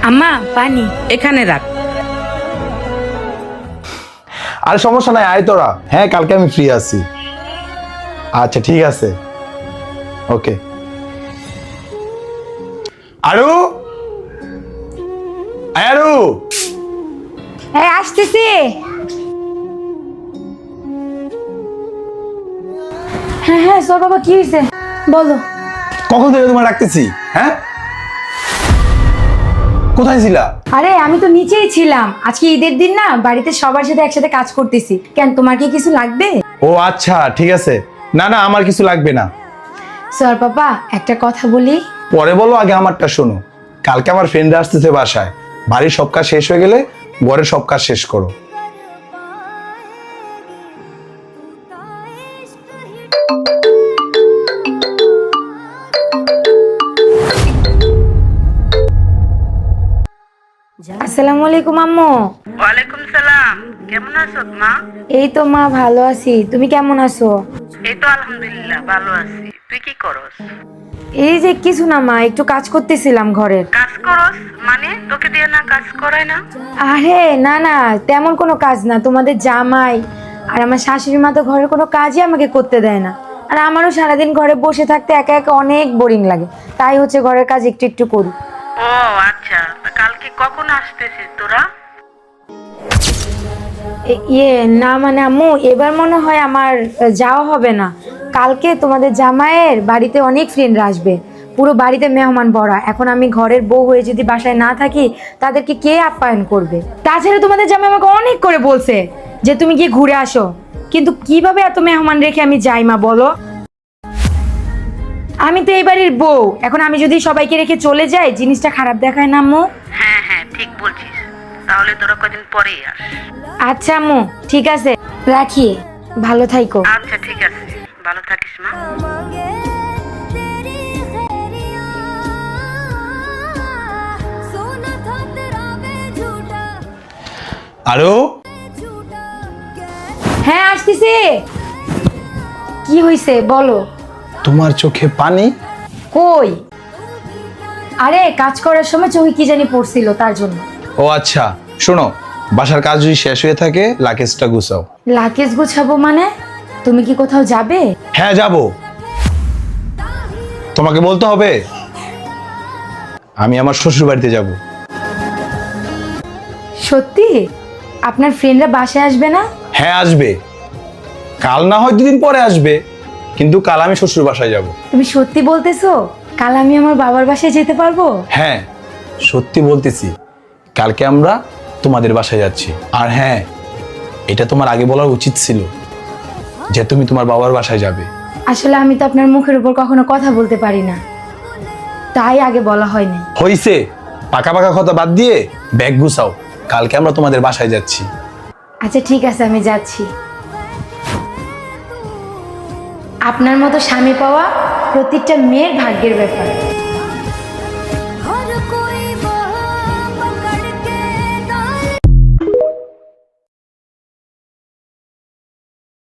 আম্মা পানি এখানে রাখ। আর সমস্যা নাই, আয় তোরা। হ্যাঁ, কালকে আমি ফ্রি আছি। আচ্ছা ঠিক আছে, ওকে। আরু, আরু, এই আসতেছি। হ্যাঁ হ্যাঁ সর বাবা, কি হয়েছে বলো। কখন থেকে তোমার রাখতেছি? হ্যাঁ, কোথায় ছিলা? আরে আমি তো নিচেই ছিলাম, আজকে ঈদের দিন না, বাড়িতে সবার সাথে একসাথে কাজ করতেছি। কেন, তোমার কি কিছু লাগবে? ও আচ্ছা ঠিক আছে। না না, আমার কিছু লাগবে না। সর বাবা, একটা কথা বলি। পরে বলো, আগে আমারটা শোনো। কালকে আমার ফ্রেন্ডরা আসতেছে বাসায়। বাড়ির সব কাজ শেষ হয়ে গেলে ঘরের সব কাজ শেষ করো। আসসালামু আলাইকুম আম্মু। ওয়ালাইকুম সালাম। কেমন আছো মা? এই তো মা, ভালো আছি। তুমি কেমন আছো? এই তো আলহামদুলিল্লাহ ভালো আছি। তুই কি করস? এই যে কিছু না মা, একটু কাজ করতেছিলাম ঘরের। কাজ করস মানে? তোকে দিয়ে না কাজ করায় না? আরে না না, তেমন কোনো কাজ না। তোমাদের জামাই আর আমার শাশুড়ি মা তো ঘরের কোনো কাজই আমাকে করতে দেয় না। আর আমারও সারাদিন ঘরে বসে থাকতে একা একা অনেক বোরিং লাগে, তাই হচ্ছে ঘরের কাজ একটু একটু করি। ও আচ্ছা, তা কালকে কখন আসতেছিস তোরা? ইয়ে না মানে আম্মু, এবার মনে হয় আমার যাওয়া হবে না। কালকে তোমাদের জামাইয়ের বাড়িতে অনেক ফ্রেন্ডরা আসবে, পুরো বাড়িতে মেহমান ভরা। এখন আমি ঘরের বউ হয়ে যদি বাসায় না থাকি, তাদেরকে কে আপ্যায়ন করবে? তাছাড়া তোমাদের জামাই আমাকে অনেক করে বলছে যে তুমি গিয়ে ঘুরে আসো, কিন্তু কিভাবে এত মেহমান রেখে আমি যাই মা বলো? আমি তো এই বাড়ির বউ, এখন আমি যদি সবাইকে রেখে চলে যাই, জিনিসটা খারাপ দেখায় না আম্মু? হ্যাঁ হ্যাঁ ঠিক বলছিস। তাহলে তোরা কদিন পরেই আস। আচ্ছা আম্মু, ঠিক আছে, রাখি। ভালো থাইকো। আচ্ছা ঠিক আছে, ভালো থাকিস মা। আরু, হ্যাঁ আসতেছি। কি হয়েছে বলো। তোমার চোখে পানি? কই, আরে কাজ করার সময় চোখে কি জানি পড়ছিল, তার জন্য। ও আচ্ছা, শোনো, বাসার কাজ যদি শেষ হয়ে থাকে লাগেজটা গুছাও। লাগেজ গুছাবো মানে? তুমি কি কোথাও যাবে? হ্যাঁ যাব। তোমাকে বলতে হবে? আমি আমার শ্বশুর বাড়িতে যাব। সত্যি? আপনার ফ্রেন্ডরা বাসায় আসবে না? হ্যাঁ আসবে, কাল না হয় দুদিন পরে আসবে, কিন্তু কাল আমি শ্বশুর বাসায় যাব। তুমি সত্যি বলতেছো? কাল আমি আমার বাবার বাসায় যেতে পারবো? হ্যাঁ সত্যি বলতেছি, কালকে আমরা তোমাদের বাসায় যাচ্ছি। আর হ্যাঁ, এটা তোমার আগে বলা উচিত ছিল যে তুমি তোমার বাবার বাসায় যাবে। আসলে আমি তো আপনার মুখের উপর কখনো কথা বলতে পারি না, তাই আগে বলা হয়নি। হইছে, পাকা পাকা কথা বাদ দিয়ে ব্যাগ গুছাও, কালকে আমরা তোমাদের বাসায় যাচ্ছি। আচ্ছা ঠিক আছে, আমি যাচ্ছি। আপনার মতো স্বামী পাওয়া প্রত্যেকটা মেয়ের ভাগ্যের ব্যাপার।